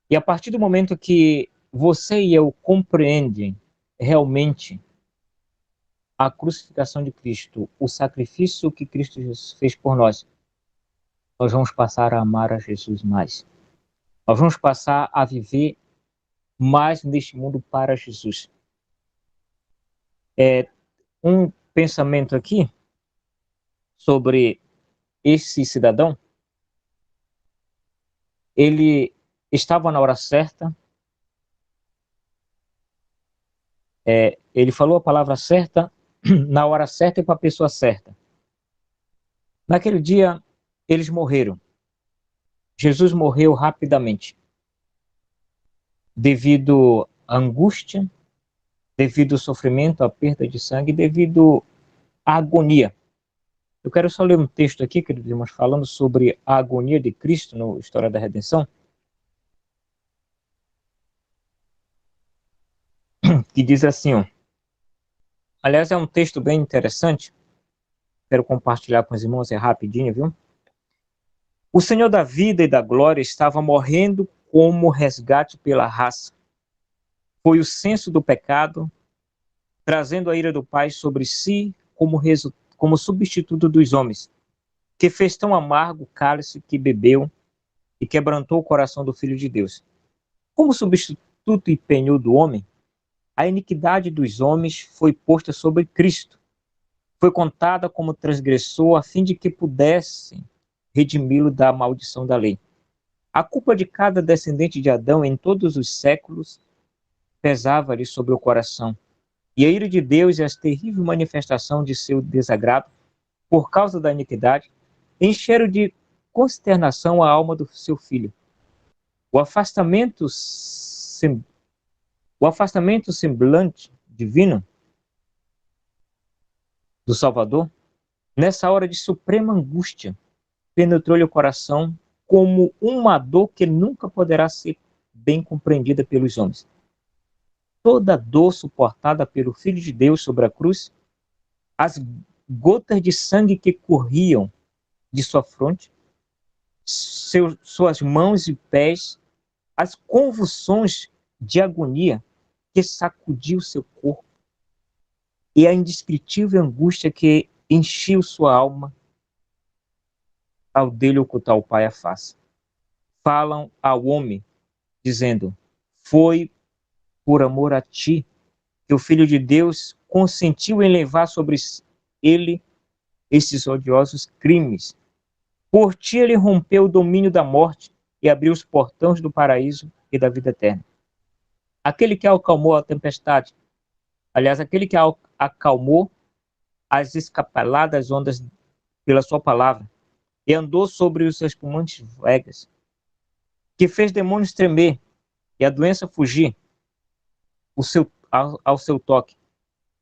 E a partir do momento que você e eu compreendem realmente a crucificação de Cristo, o sacrifício que Cristo Jesus fez por nós, nós vamos passar a amar a Jesus mais. Nós vamos passar a viver mais neste mundo para Jesus. Um pensamento aqui sobre esse cidadão. Ele estava na hora certa, ele falou a palavra certa, na hora certa e para a pessoa certa. Naquele dia, eles morreram. Jesus morreu rapidamente, devido à angústia, devido ao sofrimento, à perda de sangue, devido à agonia. Eu quero só ler um texto aqui, queridos irmãos, falando sobre a agonia de Cristo na história da redenção, que diz assim, ó. Aliás, é um texto bem interessante, quero compartilhar com os irmãos, é rapidinho, viu? O Senhor da vida e da glória estava morrendo como resgate pela raça. Foi o senso do pecado, trazendo a ira do Pai sobre si como substituto dos homens, que fez tão amargo o cálice que bebeu e quebrantou o coração do Filho de Deus. Como substituto e penhor do homem, a iniquidade dos homens foi posta sobre Cristo. Foi contada como transgressor a fim de que pudessem redimi-lo da maldição da lei. A culpa de cada descendente de Adão em todos os séculos pesava-lhe sobre o coração. E a ira de Deus e a terrível manifestação de seu desagrado, por causa da iniquidade, encheram de consternação a alma do seu filho. O afastamento semblante divino do Salvador, nessa hora de suprema angústia, penetrou-lhe o coração como uma dor que nunca poderá ser bem compreendida pelos homens. Toda a dor suportada pelo Filho de Deus sobre a cruz, as gotas de sangue que corriam de sua fronte, suas mãos e pés, as convulsões de agonia, que sacudiu seu corpo e a indescritível angústia que encheu sua alma ao dele ocultar ao Pai a face. Falam ao homem, dizendo: foi por amor a ti que o Filho de Deus consentiu em levar sobre ele esses odiosos crimes. Por ti ele rompeu o domínio da morte e abriu os portões do paraíso e da vida eterna. Aquele que acalmou a tempestade, aliás, aquele que acalmou as escapeladas ondas pela sua palavra e andou sobre os espumantes vegas, que fez demônios tremer e a doença fugir ao seu toque,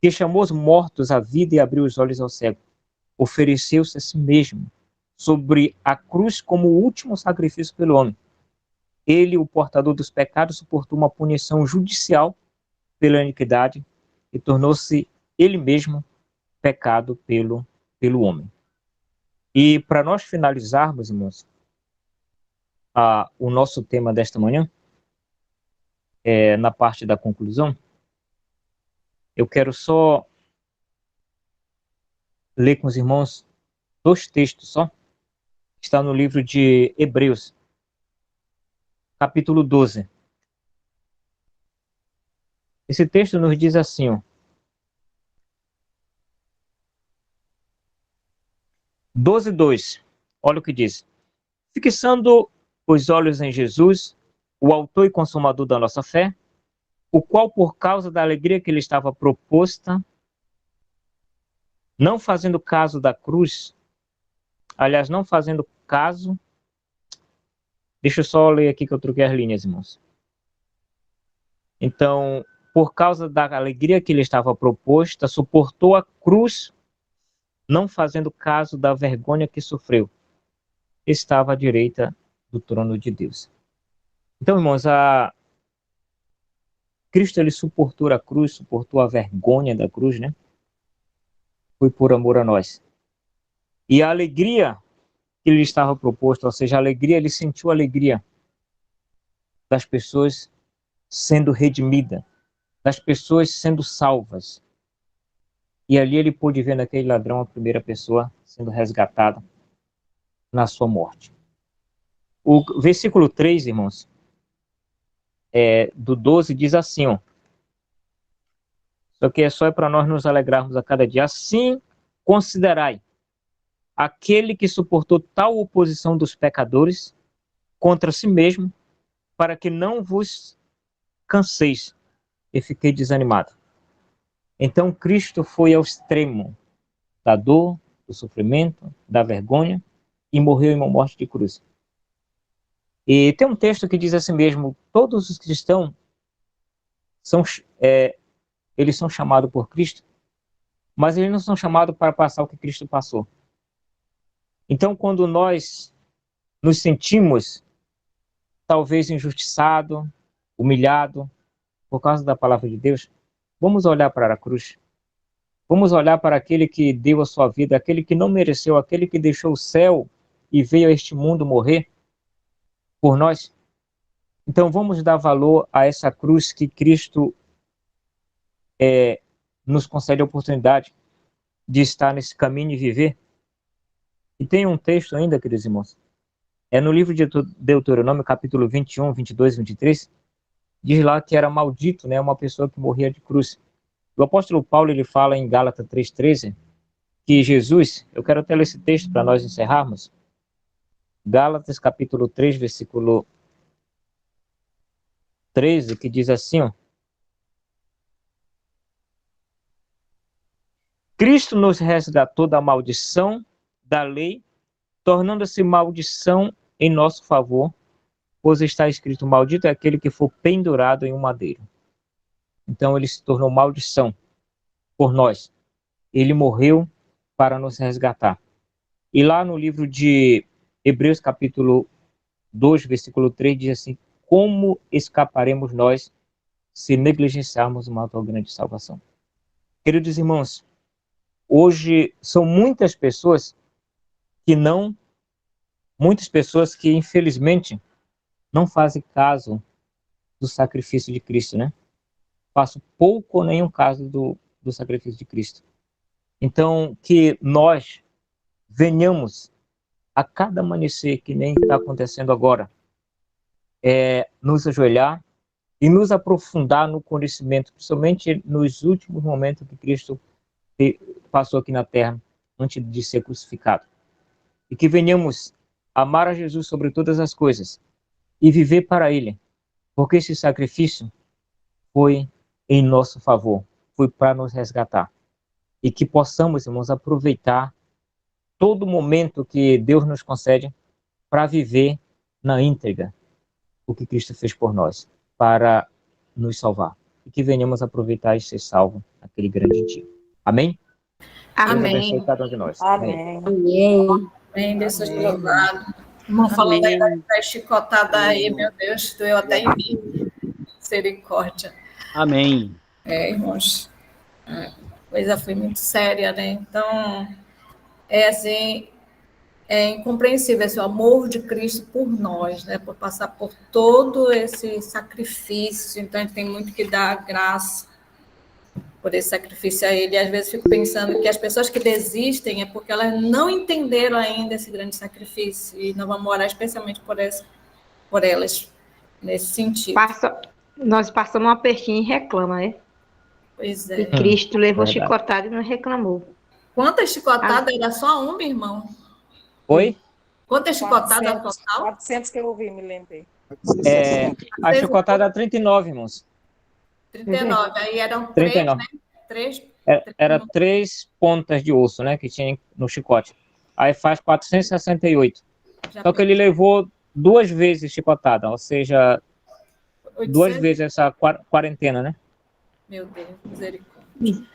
que chamou os mortos à vida e abriu os olhos ao cego, ofereceu-se a si mesmo sobre a cruz como o último sacrifício pelo homem. Ele, o portador dos pecados, suportou uma punição judicial pela iniquidade e tornou-se ele mesmo pecado pelo homem. E para nós finalizarmos, irmãos, o nosso tema desta manhã, na parte da conclusão, eu quero só ler com os irmãos 2 textos só. Está no livro de Hebreus, capítulo 12. Esse texto nos diz assim, ó: 12:2. Olha o que diz: fixando os olhos em Jesus, o autor e consumador da nossa fé, o qual, por causa da alegria que lhe estava proposta, não fazendo caso da cruz, aliás, não fazendo caso, deixa eu só ler aqui que eu troquei as linhas, irmãos. Então, por causa da alegria que lhe estava proposta, suportou a cruz, não fazendo caso da vergonha que sofreu. Estava à direita do trono de Deus. Então, irmãos, Cristo, ele suportou a cruz, suportou a vergonha da cruz, né? Foi por amor a nós. E a alegria que lhe estava proposta, ou seja, a alegria, ele sentiu a alegria das pessoas sendo redimidas, das pessoas sendo salvas. E ali ele pôde ver naquele ladrão a primeira pessoa sendo resgatada na sua morte. O versículo 3, irmãos, do 12, diz assim, ó: só que é para nós nos alegrarmos a cada dia. Assim, considerai aquele que suportou tal oposição dos pecadores contra si mesmo, para que não vos canseis e fiquei desanimado. Então Cristo foi ao extremo da dor, do sofrimento, da vergonha e morreu em uma morte de cruz. E tem um texto que diz assim mesmo: todos os cristãos eles são chamados por Cristo, mas eles não são chamados para passar o que Cristo passou. Então, quando nós nos sentimos talvez injustiçados, humilhados por causa da palavra de Deus, vamos olhar para a cruz. Vamos olhar para aquele que deu a sua vida, aquele que não mereceu, aquele que deixou o céu e veio a este mundo morrer por nós. Então vamos dar valor a essa cruz que Cristo nos concede a oportunidade de estar nesse caminho e viver. E tem um texto ainda, queridos irmãos, no livro de Deuteronômio, capítulo 21, 22 e 23, diz lá que era maldito, né, uma pessoa que morria de cruz. O apóstolo Paulo, ele fala em Gálatas 3,13, que Jesus, eu quero até ler esse texto para nós encerrarmos, Gálatas capítulo 3, versículo 13, que diz assim, ó: Cristo nos resgatou da maldição da lei, tornando-se maldição em nosso favor, pois está escrito: maldito é aquele que for pendurado em um madeiro. Então ele se tornou maldição por nós. Ele morreu para nos resgatar. E lá no livro de Hebreus capítulo 2, versículo 3, diz assim: como escaparemos nós se negligenciarmos uma tão grande salvação? Queridos irmãos, hoje são muitas pessoas que infelizmente não fazem caso do sacrifício de Cristo, né? faço pouco ou nenhum caso do sacrifício de Cristo. Então, que nós venhamos a cada amanhecer, que nem está acontecendo agora, nos ajoelhar e nos aprofundar no conhecimento, principalmente nos últimos momentos que Cristo passou aqui na terra, antes de ser crucificado. E que venhamos amar a Jesus sobre todas as coisas e viver para Ele, porque esse sacrifício foi em nosso favor, foi para nos resgatar. E que possamos, irmãos, aproveitar todo momento que Deus nos concede para viver na íntegra o que Cristo fez por nós, para nos salvar. E que venhamos aproveitar e ser salvos naquele grande dia. Amém? Deus abençoe cada um de nós. Amém. Amém. Amém, Deus seja louvado. Irmão, falando aí da chicotada aí, meu Deus, doeu até em mim. Misericórdia. Amém. Irmãos, a coisa foi muito séria, né? Então, assim, é incompreensível esse amor de Cristo por nós, né? Por passar por todo esse sacrifício. Então, a gente tem muito que dar graça por esse sacrifício a Ele. E, às vezes, fico pensando que as pessoas que desistem é porque elas não entenderam ainda esse grande sacrifício. E nós vamos orar especialmente por elas, nesse sentido. Nós passamos um apertinho e reclama, né? Pois E é. Cristo levou Verdade. chicotada e não reclamou. Quantas chicotadas? Era só uma, irmão? Oi? Quantas chicotadas total? 400 que eu ouvi, me lembrei. A chicotada é 39, irmãos. 39. Aí eram 39. três, né? Era 3 pontas de osso, né, que tinha no chicote. Aí faz 468. Já Só que ele levou 2 vezes chicotada, ou seja, 2 800. vezes essa quarentena, né? Meu Deus, misericórdia. E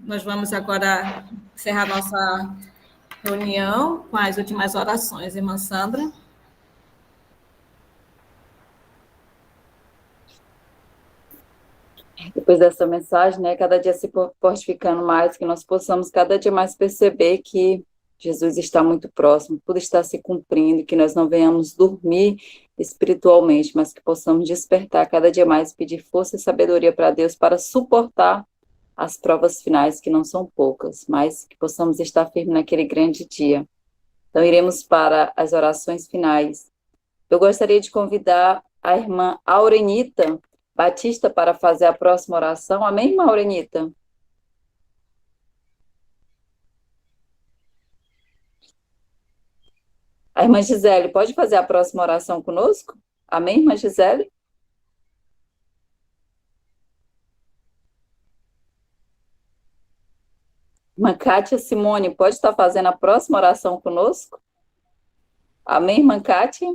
nós vamos agora encerrar nossa reunião com as últimas orações. Irmã Sandra. Depois dessa mensagem, né, cada dia se fortificando mais, que nós possamos cada dia mais perceber que Jesus está muito próximo, tudo está se cumprindo, que nós não venhamos dormir espiritualmente, mas que possamos despertar cada dia mais, pedir força e sabedoria para Deus para suportar as provas finais, que não são poucas, mas que possamos estar firmes naquele grande dia. Então, iremos para as orações finais. Eu gostaria de convidar a irmã Aurenita Batista para fazer a próxima oração. Amém, irmã Aurenita? A irmã Gisele, pode fazer a próxima oração conosco? Amém, irmã Gisele? Irmã Kátia Simone, pode estar fazendo a próxima oração conosco? Amém, irmã Kátia?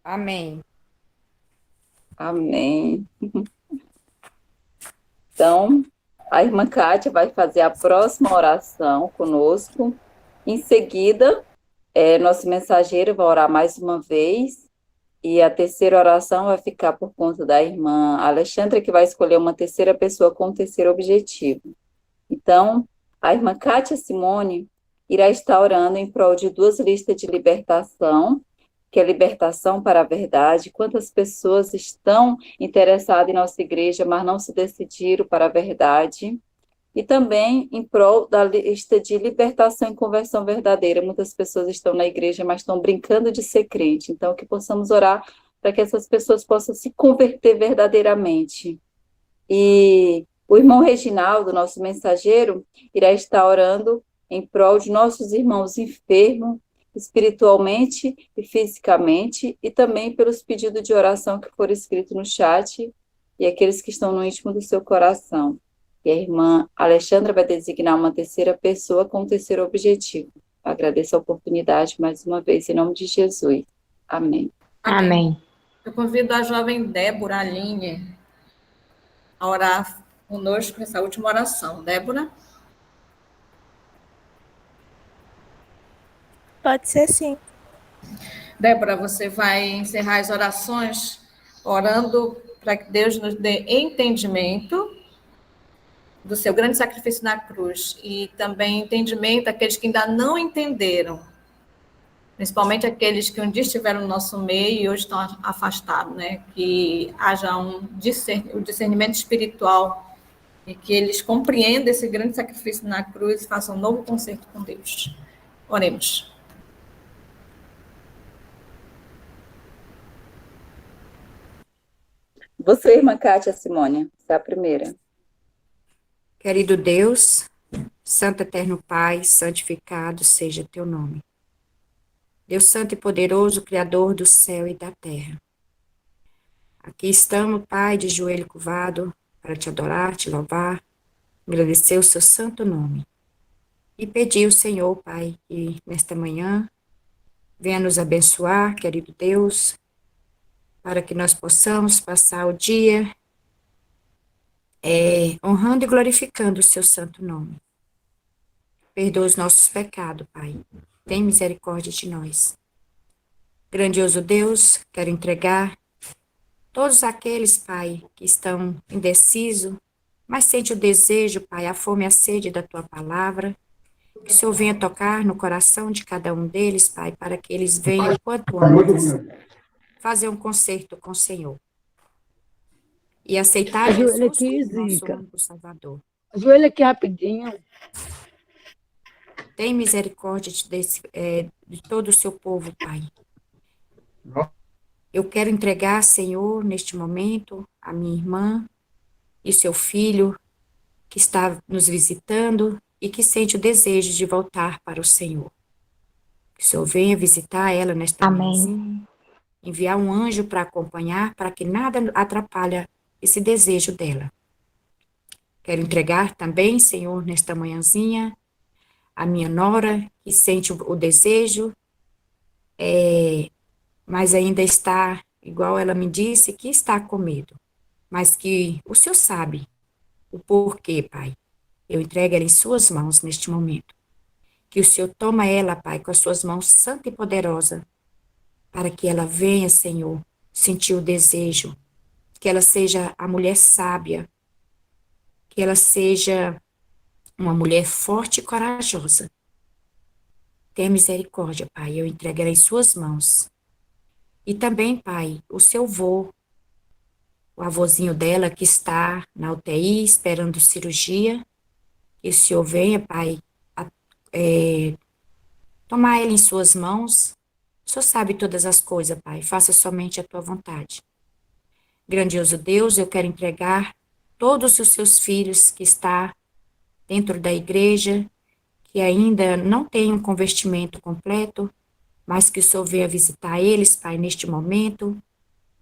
Amém. Amém. Então, a irmã Kátia vai fazer a próxima oração conosco. Em seguida, nosso mensageiro vai orar mais uma vez. E a terceira oração vai ficar por conta da irmã Alexandra, que vai escolher uma terceira pessoa com o terceiro objetivo. Então, a irmã Kátia Simone irá estar orando em prol de 2 listas de libertação, que é libertação para a verdade. Quantas pessoas estão interessadas em nossa igreja, mas não se decidiram para a verdade. E também em prol da lista de libertação e conversão verdadeira. Muitas pessoas estão na igreja, mas estão brincando de ser crente. Então, que possamos orar para que essas pessoas possam se converter verdadeiramente. E o irmão Reginaldo, nosso mensageiro, irá estar orando em prol de nossos irmãos enfermos, espiritualmente e fisicamente, e também pelos pedidos de oração que foram escritos no chat e aqueles que estão no íntimo do seu coração. E a irmã Alexandra vai designar uma terceira pessoa com o terceiro objetivo. Agradeço a oportunidade mais uma vez, em nome de Jesus. Amém. Amém. Eu convido a jovem Débora Aline a orar conosco nessa última oração. Débora? Pode ser sim. Débora, você vai encerrar as orações orando para que Deus nos dê entendimento do seu grande sacrifício na cruz e também entendimento àqueles que ainda não entenderam principalmente aqueles que um dia estiveram no nosso meio e hoje estão afastados, né? Que haja o discernimento espiritual e que eles compreendam esse grande sacrifício na cruz e façam um novo concerto com Deus. Oremos. Você, irmã Kátia Simônia, você é a primeira. Querido Deus, Santo Eterno Pai, santificado seja teu nome. Deus Santo e Poderoso, Criador do céu e da terra. Aqui estamos, Pai, de joelho curvado, para te adorar, te louvar, agradecer o seu santo nome. E pedir ao Senhor, Pai, que nesta manhã venha nos abençoar, querido Deus, para que nós possamos passar o dia honrando e glorificando o seu santo nome. Perdoa os nossos pecados, Pai. Tem misericórdia de nós. Grandioso Deus, quero entregar todos aqueles, Pai, que estão indecisos, mas sente o desejo, Pai, a fome e a sede da Tua palavra, que o Senhor venha tocar no coração de cada um deles, Pai, para que eles venham quanto antes fazer um concerto com o Senhor e aceitar Ajoelha Jesus aqui, como nosso Zica. único Salvador. Ajoelha aqui rapidinho. Tem misericórdia de todo o seu povo, Pai. Eu quero entregar, Senhor, neste momento, a minha irmã e seu filho, que está nos visitando e que sente o desejo de voltar para o Senhor. Que o Senhor venha visitar ela nesta manhã, enviar um anjo para acompanhar, para que nada atrapalhe esse desejo dela. Quero entregar também, Senhor, nesta manhãzinha, a minha nora, que sente o desejo, mas ainda está, igual ela me disse, que está com medo, mas que o Senhor sabe o porquê, Pai. Eu entrego ela em suas mãos neste momento. Que o Senhor toma ela, Pai, com as suas mãos santa e poderosa, para que ela venha, Senhor, sentir o desejo, que ela seja a mulher sábia, que ela seja uma mulher forte e corajosa. Tenha misericórdia, Pai, eu entrego ela em suas mãos. E também, Pai, o seu avô, o avôzinho dela que está na UTI esperando cirurgia, que o Senhor venha, Pai, tomar ele em suas mãos. O Senhor sabe todas as coisas, Pai, faça somente a tua vontade. Grandioso Deus, eu quero entregar todos os seus filhos que estão dentro da igreja, que ainda não têm um convertimento completo, mas que o Senhor venha visitar eles, Pai, neste momento,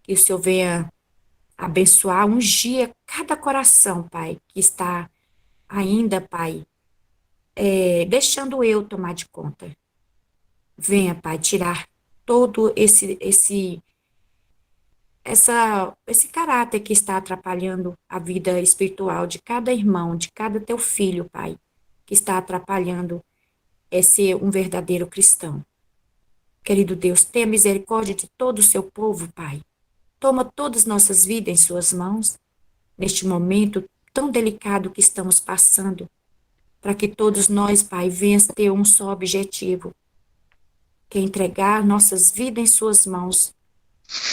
que o Senhor venha abençoar, ungir cada coração, Pai, que está ainda, Pai, deixando eu tomar de conta. Venha, Pai, tirar todo esse caráter que está atrapalhando a vida espiritual de cada irmão, de cada teu filho, Pai, que está atrapalhando ser um verdadeiro cristão. Querido Deus, tenha misericórdia de todo o seu povo, Pai. Toma todas as nossas vidas em suas mãos, neste momento tão delicado que estamos passando, para que todos nós, Pai, venhamos ter um só objetivo, que é entregar nossas vidas em suas mãos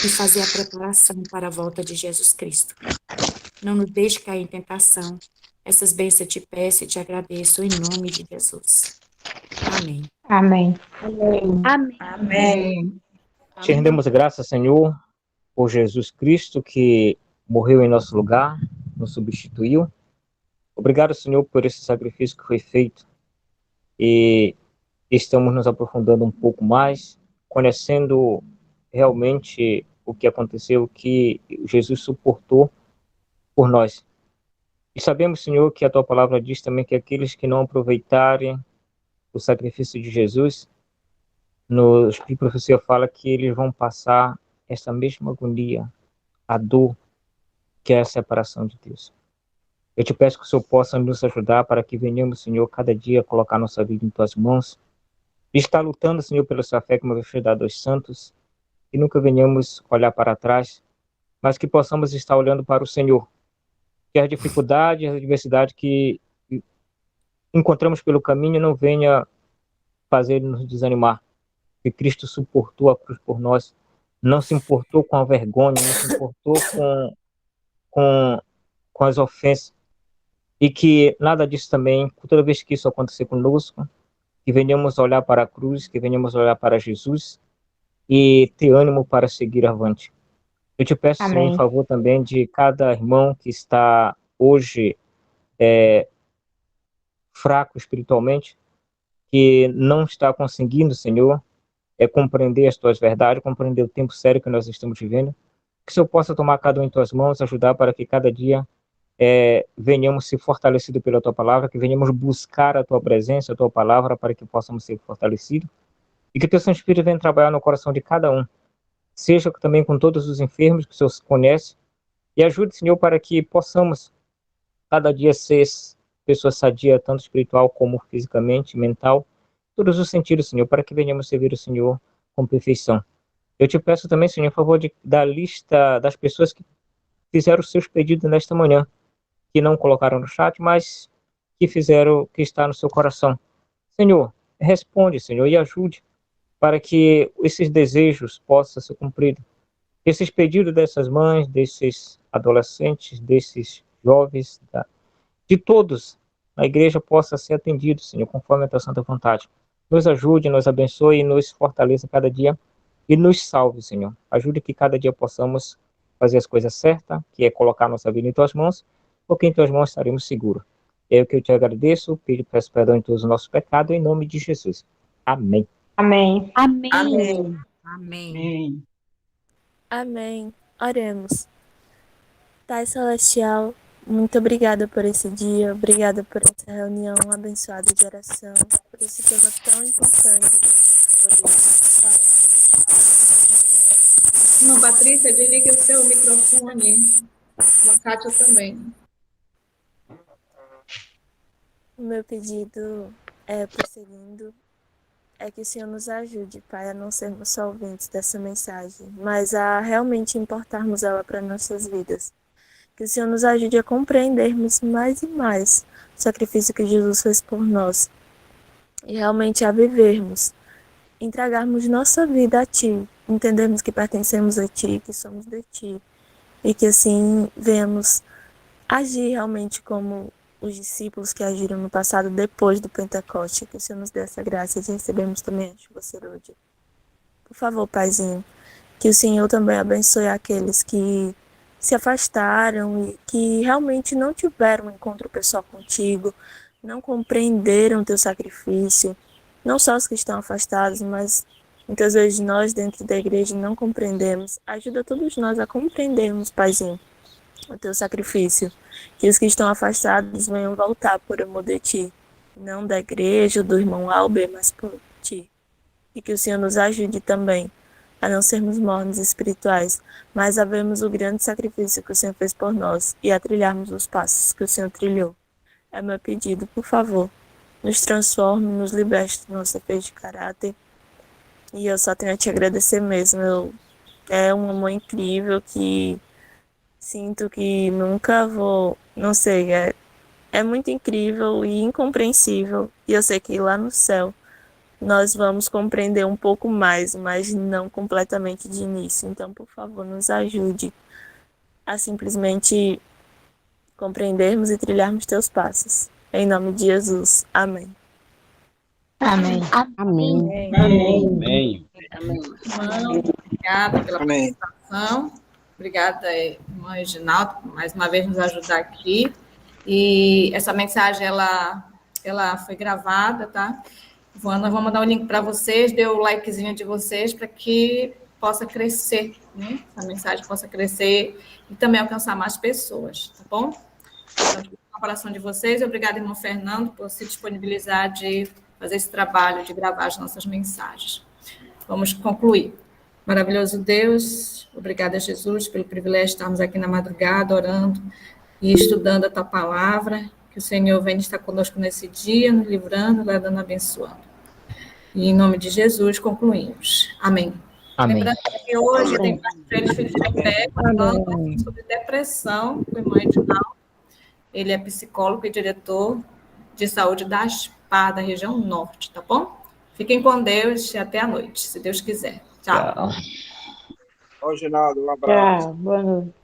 e fazer a preparação para a volta de Jesus Cristo. Não nos deixe cair em tentação. Essas bênçãos eu te peço e te agradeço em nome de Jesus. Amém. Amém. Amém. Te rendemos graças, Senhor, por Jesus Cristo, que morreu em nosso lugar, nos substituiu. Obrigado, Senhor, por esse sacrifício que foi feito. E estamos nos aprofundando um pouco mais, conhecendo realmente o que aconteceu, o que Jesus suportou por nós. E sabemos, Senhor, que a Tua palavra diz também que aqueles que não aproveitarem o sacrifício de Jesus, no Espírito Profecia fala que eles vão passar essa mesma agonia, a dor, que é a separação de Deus. Eu te peço que o Senhor possa nos ajudar para que venhamos, Senhor, cada dia colocar nossa vida em Tuas mãos, e estar lutando, Senhor, pela sua fé, como foi dado aos santos, e nunca venhamos olhar para trás, mas que possamos estar olhando para o Senhor, que as dificuldades, as adversidades que encontramos pelo caminho não venha fazer nos desanimar, que Cristo suportou a cruz por nós, não se importou com a vergonha, não se importou com, com as ofensas, e que nada disso também, toda vez que isso acontecer conosco, que venhamos olhar para a cruz, que venhamos olhar para Jesus e ter ânimo para seguir avante. Eu te peço, Senhor, em Amém. favor também de cada irmão que está hoje fraco espiritualmente, que não está conseguindo, Senhor, compreender as tuas verdades, compreender o tempo sério que nós estamos vivendo, que o Senhor possa tomar cada um em tuas mãos, ajudar para que cada dia venhamos ser fortalecidos pela tua palavra, que venhamos buscar a tua presença, a tua palavra, para que possamos ser fortalecidos, e que o teu Santo Espírito venha trabalhar no coração de cada um, seja também com todos os enfermos que o Senhor conhece, e ajude, Senhor, para que possamos cada dia ser pessoa sadia, tanto espiritual como fisicamente, mental, todos os sentidos, Senhor, para que venhamos servir o Senhor com perfeição. Eu te peço também, Senhor, em favor da lista das pessoas que fizeram os seus pedidos nesta manhã, que não colocaram no chat, mas que fizeram, que está no seu coração. Senhor, responde, Senhor, e ajude para que esses desejos possam ser cumpridos. Esses pedidos dessas mães, desses adolescentes, desses jovens, de todos na igreja possa ser atendido, Senhor, conforme a tua santa vontade. Nos ajude, nos abençoe e nos fortaleça cada dia e nos salve, Senhor. Ajude que cada dia possamos fazer as coisas certas, que é colocar nossa vida em tuas mãos, porque em tuas mãos estaremos seguros. É o que eu te agradeço, peço perdão em todos os nossos pecados, em nome de Jesus. Amém. Amém. Amém. Amém. Amém. Amém. Oremos. Pai Celestial, muito obrigada por esse dia, obrigada por essa reunião abençoada de oração, por esse tema tão importante que foi falado. Irmã Patrícia, desligue o seu microfone. Irmã Kátia também. O meu pedido prosseguindo, é que o Senhor nos ajude, Pai, a não sermos só ouvintes dessa mensagem, mas a realmente importarmos ela para nossas vidas. Que o Senhor nos ajude a compreendermos mais e mais o sacrifício que Jesus fez por nós e realmente a vivermos, entregarmos nossa vida a Ti, entendermos que pertencemos a Ti, que somos de Ti, e que assim venhamos agir realmente como os discípulos que agiram no passado depois do Pentecoste, que o Senhor nos dê essa graça de recebermos também a chuva serôdia. Por favor, Paizinho, que o Senhor também abençoe aqueles que se afastaram e que realmente não tiveram um encontro pessoal contigo, não compreenderam o teu sacrifício, não só os que estão afastados, mas muitas vezes nós dentro da igreja não compreendemos. Ajuda todos nós a compreendermos, Paizinho, o teu sacrifício, que os que estão afastados venham voltar por amor de Ti, não da igreja, do irmão Albert, mas por Ti. E que o Senhor nos ajude também a não sermos mornos espirituais, mas a vermos o grande sacrifício que o Senhor fez por nós e a trilharmos os passos que o Senhor trilhou. É meu pedido, por favor, nos transforme, nos liberte do nosso defeito de caráter. E eu só tenho a Te agradecer mesmo. É uma mãe incrível que sinto que nunca vou, não sei, é muito incrível e incompreensível. E eu sei que lá no céu nós vamos compreender um pouco mais, mas não completamente de início. Então, por favor, nos ajude a simplesmente compreendermos e trilharmos Teus passos. Em nome de Jesus. Amém. Amém. Amém. Amém. Irmão, obrigada pela participação. Obrigada, irmã Reginaldo, por mais uma vez nos ajudar aqui. E essa mensagem, ela foi gravada, tá? Nós vamos mandar o link para vocês, dê o likezinho de vocês para que possa crescer, né? A mensagem possa crescer e também alcançar mais pessoas, tá bom? Então, a coração de vocês. Obrigada, irmão Fernando, por se disponibilizar de fazer esse trabalho de gravar as nossas mensagens. Vamos concluir. Maravilhoso Deus, obrigada, Jesus, pelo privilégio de estarmos aqui na madrugada, orando e estudando a Tua palavra. Que o Senhor venha estar conosco nesse dia, nos livrando, guardando, abençoando. E em nome de Jesus, concluímos. Amém. Amém. Lembrando que hoje tem Pastor Felipe de Pé, falando sobre depressão, com o irmão Edinaldo. Ele é psicólogo e diretor de saúde da ASPAR, da região norte, tá bom? Fiquem com Deus e até a noite, se Deus quiser. Tchau. Tchau. Ó, Ginaldo, um abraço. Tchau, boa noite.